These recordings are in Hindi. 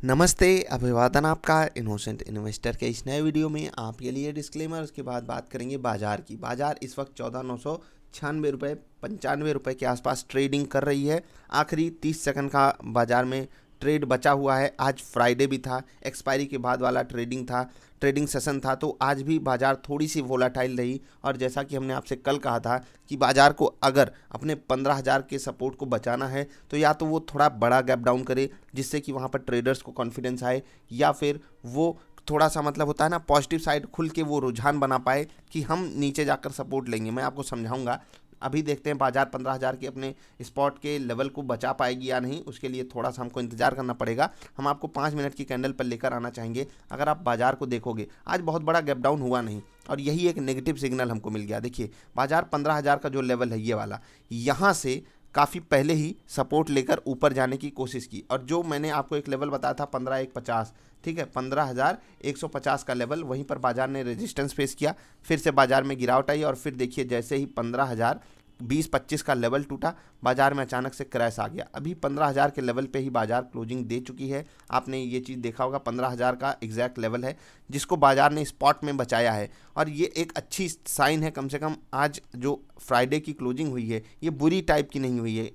नमस्ते, अभिवादन आपका इनोसेंट इन्वेस्टर के इस नए वीडियो में आपके लिए डिस्क्लेमर। उसके बाद बात करेंगे बाजार की। बाजार इस वक्त 14,996 रुपये 95 रुपये के आसपास ट्रेडिंग कर रही है। आखिरी 30 सेकंड का बाजार में ट्रेड बचा हुआ है। आज फ्राइडे भी था, एक्सपायरी के बाद वाला ट्रेडिंग सेशन था, तो आज भी बाजार थोड़ी सी वोलाटाइल रही। और जैसा कि हमने आपसे कल कहा था कि बाजार को अगर अपने 15,000 के सपोर्ट को बचाना है तो या तो वो थोड़ा बड़ा गैप डाउन करे जिससे कि वहाँ पर ट्रेडर्स को कॉन्फिडेंस आए, या फिर वो थोड़ा सा मतलब होता है ना पॉजिटिव साइड खुल के वो रुझान बना पाए कि हम नीचे जाकर सपोर्ट लेंगे। मैं आपको समझाऊंगा। अभी देखते हैं बाजार 15,000 के अपने स्पॉट के लेवल को बचा पाएगी या नहीं, उसके लिए थोड़ा सा हमको इंतजार करना पड़ेगा। हम आपको 5 मिनट की कैंडल पर लेकर आना चाहेंगे। अगर आप बाजार को देखोगे, आज बहुत बड़ा गैप डाउन हुआ नहीं और यही एक नेगेटिव सिग्नल हमको मिल गया। देखिए बाजार 15,000 का जो लेवल है ये वाला, यहाँ से काफ़ी पहले ही सपोर्ट लेकर ऊपर जाने की कोशिश की, और जो मैंने आपको एक लेवल बताया था 15,150, ठीक है, 15,150 का लेवल, वहीं पर बाजार ने रेजिस्टेंस फेस किया। फिर से बाजार में गिरावट आई और फिर देखिए जैसे ही 15,020-25 का लेवल टूटा, बाजार में अचानक से क्रैश आ गया। अभी 15,000 के लेवल पे ही बाजार क्लोजिंग दे चुकी है। आपने ये चीज़ देखा होगा, 15,000 का एग्जैक्ट लेवल है जिसको बाजार ने स्पॉट में बचाया है, और ये एक अच्छी साइन है। कम से कम आज जो फ्राइडे की क्लोजिंग हुई है ये बुरी टाइप की नहीं हुई है।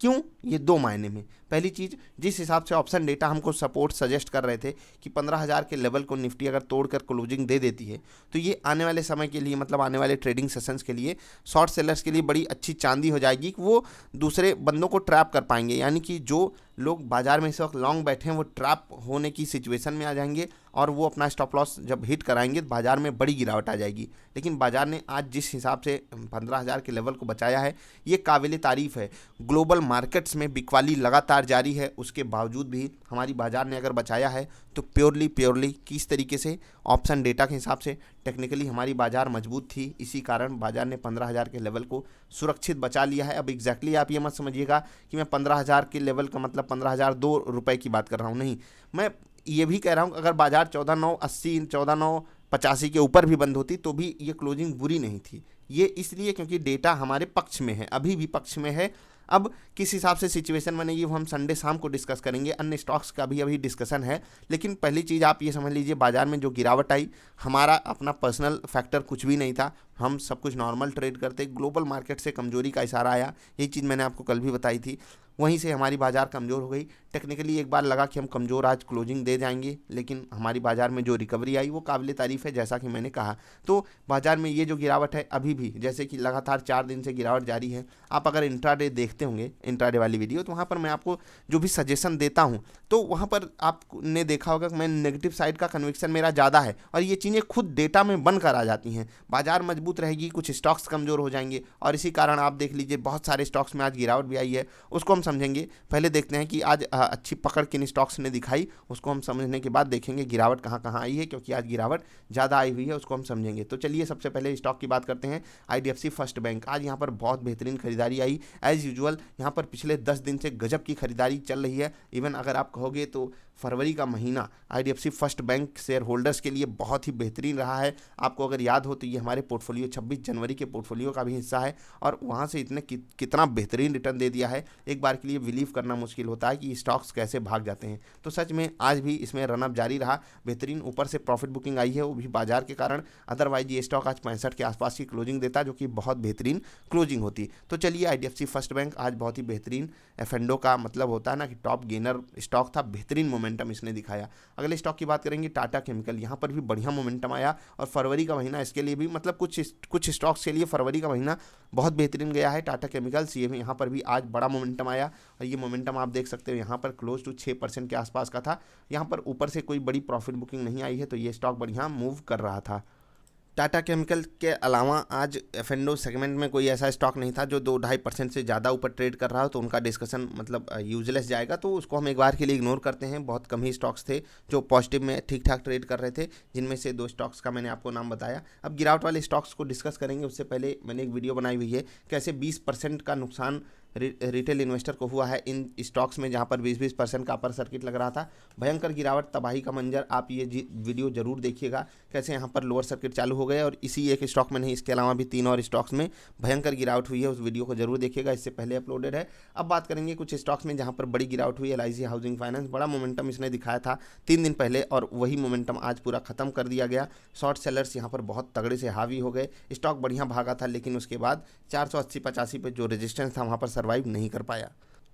क्यों? ये दो मायने में। पहली चीज़, जिस हिसाब से ऑप्शन डेटा हमको सपोर्ट सजेस्ट कर रहे थे कि 15,000 के लेवल को निफ्टी अगर तोड़कर क्लोजिंग दे देती है तो ये आने वाले समय के लिए, मतलब आने वाले ट्रेडिंग सेशंस के लिए, शॉर्ट सेलर्स के लिए बड़ी अच्छी चांदी हो जाएगी कि वो दूसरे बंदों को ट्रैप कर पाएंगे। यानी कि जो लोग बाजार में इस वक्त लॉन्ग बैठे हैं वो ट्रैप होने की सिचुएशन में आ जाएंगे और वो अपना स्टॉप लॉस जब हिट कराएंगे तो बाजार में बड़ी गिरावट आ जाएगी। लेकिन बाजार ने आज जिस हिसाब से 15,000 के लेवल को बचाया है ये काबिल तारीफ़ है। ग्लोबल मार्केट्स में बिकवाली लगातार जारी है, उसके बावजूद भी हमारी बाजार ने अगर बचाया है तो प्योरली किस तरीके से, ऑप्शन डेटा के हिसाब से टेक्निकली हमारी बाजार मजबूत थी। इसी कारण बाजार ने 15,000 के लेवल को सुरक्षित बचा लिया है। अब एग्जैक्टली आप ये मत समझिएगा कि मैं 15,000 के लेवल का मतलब 15,002 रुपये की बात कर रहा हूँ, नहीं। मैं ये भी कह रहा हूँ अगर बाजार 14,980 14,985 के ऊपर भी बंद होती तो भी ये क्लोजिंग बुरी नहीं थी। ये इसलिए क्योंकि डेटा हमारे पक्ष में है, अभी भी पक्ष में है। अब किस हिसाब से सिचुएशन बनेगी वो हम संडे शाम को डिस्कस करेंगे। अन्य स्टॉक्स का भी अभी डिस्कशन है। लेकिन पहली चीज़ आप ये समझ लीजिए, बाजार में जो गिरावट आई, हमारा अपना पर्सनल फैक्टर कुछ भी नहीं था। हम सब कुछ नॉर्मल ट्रेड करते, ग्लोबल मार्केट से कमजोरी का इशारा आया। यही चीज़ मैंने आपको कल भी बताई थी। वहीं से हमारी बाजार कमज़ोर हो गई। टेक्निकली एक बार लगा कि हम कमज़ोर आज क्लोजिंग दे जाएंगे, लेकिन हमारी बाजार में जो रिकवरी आई वो काबिल तारीफ़ है, जैसा कि मैंने कहा। तो बाजार में ये जो गिरावट है अभी भी, जैसे कि लगातार 4 दिन से गिरावट जारी है। आप अगर इंट्राडे देखते होंगे, इंट्राडे वाली वीडियो, तो वहाँ पर मैं आपको जो भी सजेशन देता हूँ तो वहाँ पर आपने देखा होगा कि मैं नेगेटिव साइड का कन्विक्शन मेरा ज़्यादा है, और ये चीज़ें खुद डेटा में बन कर आ जाती हैं। बाजार मजबूत रहेगी, कुछ स्टॉक्स कमज़ोर हो जाएंगे, और इसी कारण आप देख लीजिए बहुत सारे स्टॉक्स में आज गिरावट भी आई है। उसको हम समझेंगे। पहले देखते हैं कि आज अच्छी पकड़ किन स्टॉक्स ने दिखाई, उसको हम समझने के बाद देखेंगे गिरावट कहाँ कहाँ आई है, क्योंकि आज गिरावट ज़्यादा आई हुई है, उसको हम समझेंगे। तो चलिए सबसे पहले स्टॉक की बात करते हैं। IDFC फर्स्ट बैंक, आज यहाँ पर बहुत बेहतरीन खरीदारी आई। एज़ यूजुअल यहाँ पर पिछले 10 दिन से गजब की खरीदारी चल रही है। इवन अगर आप कहोगे तो फरवरी का महीना IDFC first bank share holders के लिए बहुत ही बेहतरीन रहा है। आपको अगर याद हो तो ये हमारे पोर्टफोलियो 26 जनवरी के पोर्टफोलियो का भी हिस्सा है, और वहाँ से इतने कितना बेहतरीन रिटर्न दे दिया है, एक बार के लिए बिलीव करना मुश्किल होता है कि स्टॉक्स कैसे भाग जाते हैं। तो सच में आज भी इसमें रनअप जारी रहा, बेहतरीन ऊपर से प्रॉफिट बुकिंग आई है, वो भी बाजार के कारण। अदरवाइज ये स्टॉक आज 65 के आसपास की क्लोजिंग देता, जो कि बहुत बेहतरीन क्लोजिंग होती। तो चलिए IDFC फर्स्ट बैंक आज बहुत ही बेहतरीन, एफेंडो का मतलब होता है ना कि टॉप गेनर स्टॉक था, बेहतरीन मोमेंटम इसने दिखाया। अगले स्टॉक की बात करेंगे, टाटा केमिकल, यहाँ पर भी बढ़िया मोमेंटम आया, और फरवरी का महीना इसके लिए भी, मतलब कुछ स्टॉक्स के लिए फरवरी का महीना बहुत बेहतरीन गया है। टाटा केमिकल्स ये भी, यहाँ पर भी आज बड़ा मोमेंटम आया, और ये मोमेंटम आप देख सकते हो यहाँ पर क्लोज टू 6% के आसपास का था। यहाँ पर ऊपर से कोई बड़ी प्रॉफिट बुकिंग नहीं आई है, तो ये स्टॉक बढ़िया मूव कर रहा था। टाटा केमिकल के अलावा आज एफेंडो सेगमेंट में कोई ऐसा स्टॉक नहीं था जो 2-2.5% से ज़्यादा ऊपर ट्रेड कर रहा हो, तो उनका डिस्कशन मतलब यूजलेस जाएगा, तो उसको हम एक बार के लिए इग्नोर करते हैं। बहुत कम ही स्टॉक्स थे जो पॉजिटिव में ठीक ठाक ट्रेड कर रहे थे, जिनमें से 2 स्टॉक्स का मैंने आपको नाम बताया। अब गिरावट वाले स्टॉक्स को डिस्कस करेंगे, उससे पहले मैंने एक वीडियो बनाई हुई है कैसे 20% का नुकसान रिटेल इन्वेस्टर को हुआ है इन स्टॉक्स में, जहां पर 20% का अपर सर्किट लग रहा था। भयंकर गिरावट, तबाही का मंजर। आप ये वीडियो जरूर देखिएगा कैसे यहाँ पर लोअर सर्किट चालू हो गए, और इसी एक स्टॉक में नहीं, इसके अलावा भी 3 और स्टॉक्स में भयंकर गिरावट हुई है। उस वीडियो को जरूर देखिएगा, इससे पहले अपलोडेड है। अब बात करेंगे कुछ स्टॉक्स में जहाँ पर बड़ी गिरावट हुई है। LIC हाउसिंग फाइनेंस, बड़ा मोमेंटम इसने दिखाया था 3 दिन पहले, और वही मोमेंटम आज पूरा खत्म कर दिया गया। शॉर्ट सेलर्स यहाँ पर बहुत तगड़े से हावी हो गए। स्टॉक बढ़िया भागा था, लेकिन उसके बाद 480-85 पे जो रेजिस्टेंस था वहाँ पर सर्वाइव नहीं कर पाया।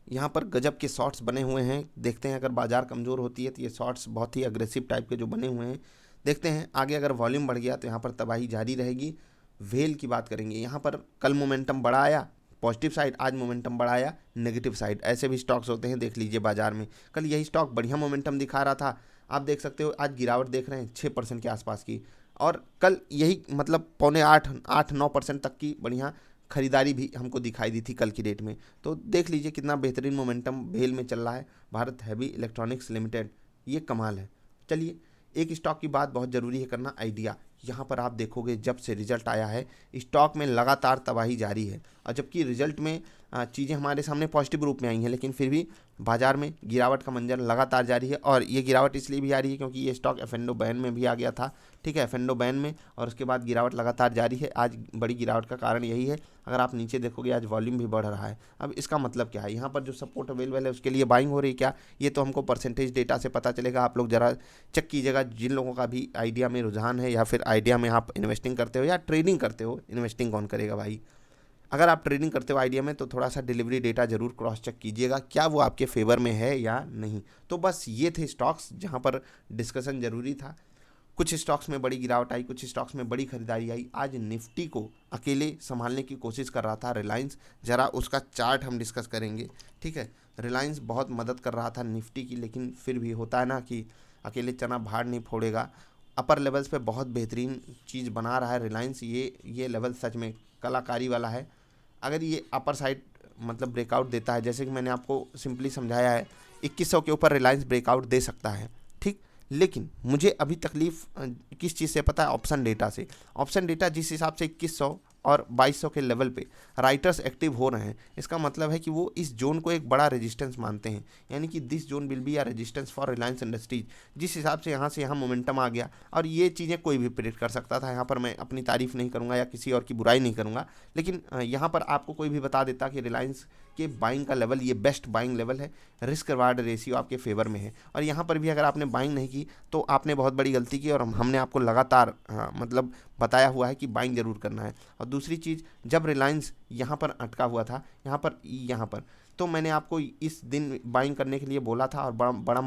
यहाँ पर गजब के शॉर्ट्स बने हुए हैं। देखते हैं अगर बाजार कमज़ोर होती है तो ये शॉर्ट्स बहुत ही अग्रेसिव टाइप के जो बने हुए हैं। देखते हैं आगे अगर वॉल्यूम बढ़ गया तो यहाँ पर तबाही जारी रहेगी। वेल की बात करेंगे, यहाँ पर कल मोमेंटम बढ़ा आया पॉजिटिव साइड, आज मोमेंटम बढ़ा आया नेगेटिव साइड। ऐसे भी स्टॉक्स होते हैं, देख लीजिए बाजार में। कल यही स्टॉक बढ़िया मोमेंटम दिखा रहा था, आप देख सकते हो आज गिरावट देख रहे हैं 6% के आसपास की। और कल यही मतलब 7.25-8-9% तक की बढ़िया खरीदारी भी हमको दिखाई दी थी कल की डेट में। तो देख लीजिए कितना बेहतरीन मोमेंटम भेल में चल रहा है। भारत हैवी इलेक्ट्रॉनिक्स लिमिटेड, ये कमाल है। चलिए एक स्टॉक की बात बहुत ज़रूरी है करना, आइडिया। यहाँ पर आप देखोगे जब से रिजल्ट आया है स्टॉक में लगातार तबाही जारी है, और जबकि रिजल्ट में चीज़ें हमारे सामने पॉजिटिव रूप में आई हैं, लेकिन फिर भी बाजार में गिरावट का मंजर लगातार जारी है। और ये गिरावट इसलिए भी आ रही है क्योंकि ये स्टॉक एफेंडो बैन में भी आ गया था, ठीक है, एफेंडो बैन में, और उसके बाद गिरावट लगातार जारी है। आज बड़ी गिरावट का कारण यही है। अगर आप नीचे देखोगे आज वॉल्यूम भी बढ़ रहा है। अब इसका मतलब क्या है, यहाँ पर जो सपोर्ट अवेलेबल है उसके लिए बाइंग हो रही है क्या, ये तो हमको परसेंटेज डेटा से पता चलेगा। आप लोग ज़रा चेक कीजिएगा, जिन लोगों का भी आइडिया में रुझान है या फिर आइडिया में आप इन्वेस्टिंग करते हो या ट्रेडिंग करते हो। इन्वेस्टिंग कौन करेगा भाई, अगर आप ट्रेडिंग करते हो आइडिया में तो थोड़ा सा डिलीवरी डेटा जरूर क्रॉस चेक कीजिएगा, क्या वो आपके फेवर में है या नहीं। तो बस ये थे स्टॉक्स जहां पर डिस्कशन जरूरी था। कुछ स्टॉक्स में बड़ी गिरावट आई, कुछ स्टॉक्स में बड़ी खरीदारी आई। आज निफ्टी को अकेले संभालने की कोशिश कर रहा था रिलायंस, ज़रा उसका चार्ट हम डिस्कस करेंगे, ठीक है। रिलायंस बहुत मदद कर रहा था निफ्टी की, लेकिन फिर भी होता है ना कि अकेले चना भाड़ नहीं फोड़ेगा। अपर लेवल्स पे बहुत बेहतरीन चीज़ बना रहा है रिलायंस। ये लेवल सच में कलाकारी वाला है। अगर ये अपर साइड मतलब ब्रेकआउट देता है, जैसे कि मैंने आपको सिंपली समझाया है, 2100 के ऊपर रिलायंस ब्रेकआउट दे सकता है, ठीक। लेकिन मुझे अभी तकलीफ किस चीज़ से पता है, ऑप्शन डेटा से। ऑप्शन डेटा जिस हिसाब से 2100 और 2200 के लेवल पे राइटर्स एक्टिव हो रहे हैं, इसका मतलब है कि वो इस जोन को एक बड़ा रेजिस्टेंस मानते हैं, यानी कि this zone will be a resistance for Reliance Industries. जिस हिसाब से यहाँ मोमेंटम आ गया, और ये चीज़ें कोई भी प्रेडिक्ट कर सकता था। यहाँ पर मैं अपनी तारीफ नहीं करूँगा या किसी और की बुराई नहीं करूँगा, लेकिन यहाँ पर आपको कोई भी बता देता कि रिलायंस के बाइंग का लेवल ये बेस्ट बाइंग लेवल है, रिस्क रिवार्ड रेशियो आपके फेवर में है। और यहाँ पर भी अगर आपने बाइंग नहीं की तो आपने बहुत बड़ी गलती की, और हमने आपको लगातार मतलब बताया हुआ है कि बाइंग जरूर करना है। और दूसरी चीज़, जब रिलायंस यहाँ पर अटका हुआ था, यहाँ पर तो मैंने आपको इस दिन बाइंग करने के लिए बोला था, और बड़े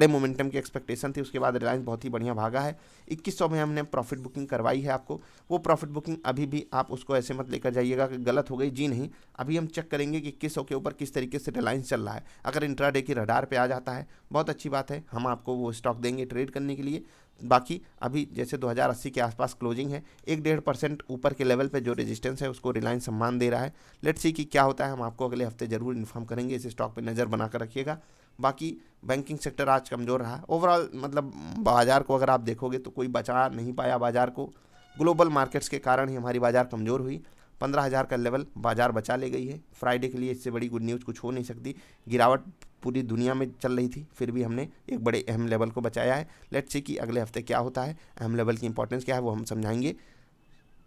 मोमेंटम की एक्सपेक्टेशन थी। उसके बाद रिलायंस बहुत ही बढ़िया भागा है। 2100 में हमने प्रॉफिट बुकिंग करवाई है आपको। वो प्रॉफिट बुकिंग अभी भी आप उसको ऐसे मत लेकर जाइएगा कि गलत हो गई, जी नहीं। अभी हम चेक करेंगे कि 2100 के ऊपर किस तरीके से रिलायंस चल रहा है। अगर इंट्राडे की रडार पे आ जाता है बहुत अच्छी बात है, हम आपको वो स्टॉक देंगे ट्रेड करने के लिए। बाकी अभी जैसे 2080 के आसपास क्लोजिंग है, 1-1.5% ऊपर के लेवल पे जो रेजिस्टेंस है उसको रिलायंस सम्मान दे रहा है। लेट्स सी कि क्या होता है, हम आपको अगले हफ्ते जरूर इन्फॉर्म करेंगे। इस स्टॉक पे नज़र बनाकर रखिएगा। बाकी बैंकिंग सेक्टर आज कमज़ोर रहा। ओवरऑल मतलब बाजार को अगर आप देखोगे तो कोई बचा नहीं पाया बाजार को। ग्लोबल मार्केट्स के कारण ही हमारी बाजार कमज़ोर हुई। 15,000 का लेवल बाजार बचा ले गई है। फ्राइडे के लिए इससे बड़ी गुड न्यूज़ कुछ हो नहीं सकती। गिरावट पूरी दुनिया में चल रही थी, फिर भी हमने एक बड़े अहम लेवल को बचाया है। लेट्स सी कि अगले हफ्ते क्या होता है, अहम लेवल की इंपॉर्टेंस क्या है, वो हम समझाएंगे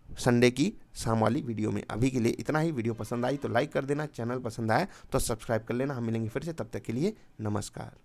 संडे की शाम वाली वीडियो में। अभी के लिए इतना ही। वीडियो पसंद आई तो लाइक कर देना, चैनल पसंद आया तो सब्सक्राइब कर लेना। हम मिलेंगे फिर से, तब तक के लिए नमस्कार।